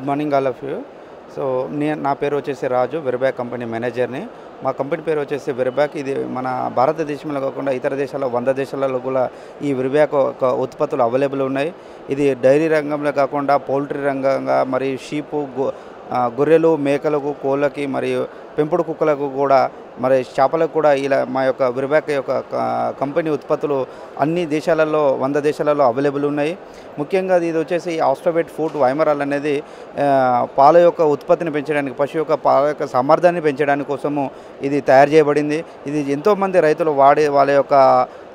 Good morning all of you. So నా పేరు వచ్చేసి రాజు, వెర్బ్యాక్ కంపెనీ మేనేజర్ని. మా కంపెనీ పేరు వచ్చేసి వెర్బ్యాక్. ఇది మన భారతదేశంలో కాకుండా ఇతర దేశాల్లో 100 దేశాలలో కూడా ఈ వెర్బ్యాక్ ఉత్పత్తులు అవైలబుల్ ఉన్నాయి. ఇది డైరీ రంగంలో కాకుండా పౌల్ట్రీ రంగంగా మరియు షీపు, గొర్రెలు, మేకలకు, కోళ్ళకి మరియు పెంపుడు కుక్కలకు కూడా మరి చేపలకు కూడా ఇలా మా యొక్క వెర్బ్యాక్ యొక్క కంపెనీ ఉత్పత్తులు అన్ని దేశాలలో 100 దేశాలలో అవైలబుల్ ఉన్నాయి. ముఖ్యంగా ఇది వచ్చేసి ఆస్ట్రోవేట్ ఫుడ్ వైమరాల్ అనేది పాల యొక్క ఉత్పత్తిని పెంచడానికి, పశువు యొక్క పాల యొక్క సామర్థ్యాన్ని పెంచడానికి కోసము ఇది తయారు చేయబడింది. ఇది ఎంతోమంది రైతులు వాళ్ళ యొక్క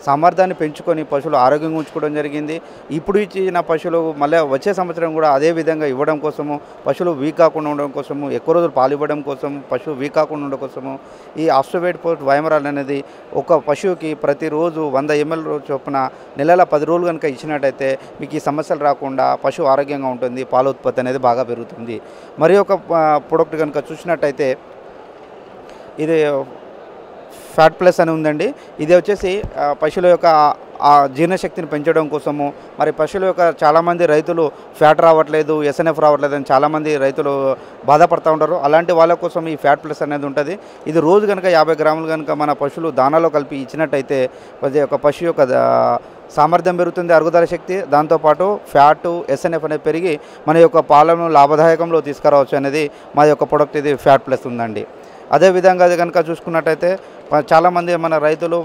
సామర్థ్యాన్ని పెంచుకొని పశువులు ఆరోగ్యంగా ఉంచుకోవడం జరిగింది. ఇప్పుడు ఇచ్చిన పశువులు మళ్ళీ వచ్చే సంవత్సరం కూడా అదే విధంగా ఇవ్వడం కోసము, పశువులు వీక్ కాకుండా ఉండడం కోసము, ఎక్కువ రోజులు పాలు ఇవ్వడం కోసం, పశువు వీక్ కాకుండా ఉండడం కోసము ఈ ఆస్ట్రోవేట్ ఫుడ్ వైమరాల్ అనేది ఒక పశువుకి ప్రతిరోజు 100 ml చొప్పున నెలల 10 రోజులు కనుక ఇచ్చినట్టయితే మీకు ఈ సమస్యలు రాకుండా పశువు ఆరోగ్యంగా ఉంటుంది, పాల ఉత్పత్తి అనేది బాగా పెరుగుతుంది. మరి ఒక ప్రోడక్ట్ కనుక చూసినట్టయితే ఇది ఫ్యాట్ ప్లస్ అని ఉందండి. ఇది వచ్చేసి పశువుల యొక్క జీర్ణశక్తిని పెంచడం కోసము, మరి పశువుల యొక్క చాలామంది రైతులు ఫ్యాట్ రావట్లేదు, ఎస్ఎన్ఎఫ్ రావట్లేదు అని చాలామంది రైతులు బాధపడుతూ ఉంటారు. అలాంటి వాళ్ళ కోసం ఈ ఫ్యాట్ ప్లస్ అనేది ఉంటుంది. ఇది రోజు కనుక 50 గ్రాములు కనుక మన పశువులు దానాలో కలిపి ఇచ్చినట్టయితే ఒక పశువు యొక్క సామర్థ్యం పెరుగుతుంది, అరుగుదల శక్తి, దాంతోపాటు ఫ్యాటు, ఎస్ఎన్ఎఫ్ అనేది పెరిగి మన యొక్క పాలను లాభదాయకంలో తీసుకురావచ్చు అనేది మా యొక్క ప్రొడక్ట్. ఇది ఫ్యాట్ ప్లస్ ఉందండి. అదేవిధంగా అది కనుక చూసుకున్నట్టయితే చాలామంది మన రైతులు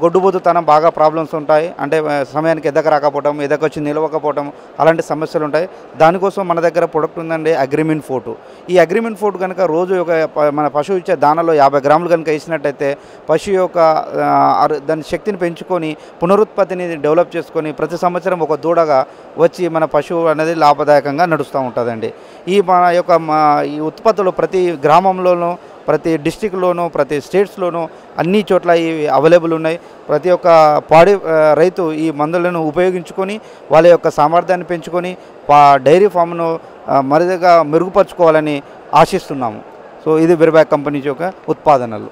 గొడ్డుబోతుతనం బాగా ప్రాబ్లమ్స్ ఉంటాయి. అంటే సమయానికి ఎదక రాకపోవడం, ఎదకొచ్చి నిలవకపోవడం, అలాంటి సమస్యలు ఉంటాయి. దానికోసం మన దగ్గర ప్రొడక్ట్ ఉందండి అగ్రిమెంట్ ఫుడ్. ఈ అగ్రిమెంట్ ఫుడ్ కనుక రోజు మన పశువు ఇచ్చే దానాలో 50 గ్రాములు కనుక ఇచ్చినట్టయితే పశువు యొక్క దాని శక్తిని పెంచుకొని పునరుత్పత్తిని డెవలప్ చేసుకొని ప్రతి సంవత్సరం ఒక దూడగా వచ్చి మన పశువు అనేది లాభదాయకంగా నడుస్తూ ఉంటుందండి. మన యొక్క ఈ ఉత్పత్తులు ప్రతి గ్రామంలోనూ, ప్రతి డిస్టిక్లోనూ, ప్రతి స్టేట్స్లోనూ అన్ని చోట్ల ఇవి అవైలబుల్ ఉన్నాయి. ప్రతి ఒక్క రైతు ఈ మందులను ఉపయోగించుకొని వాళ్ళ యొక్క సామర్థ్యాన్ని పెంచుకొని డైరీ ఫామ్ను మరింతగా మెరుగుపరుచుకోవాలని ఆశిస్తున్నాము. సో ఇది వెర్బ్యాక్ కంపెనీ యొక్క ఉత్పాదనలు.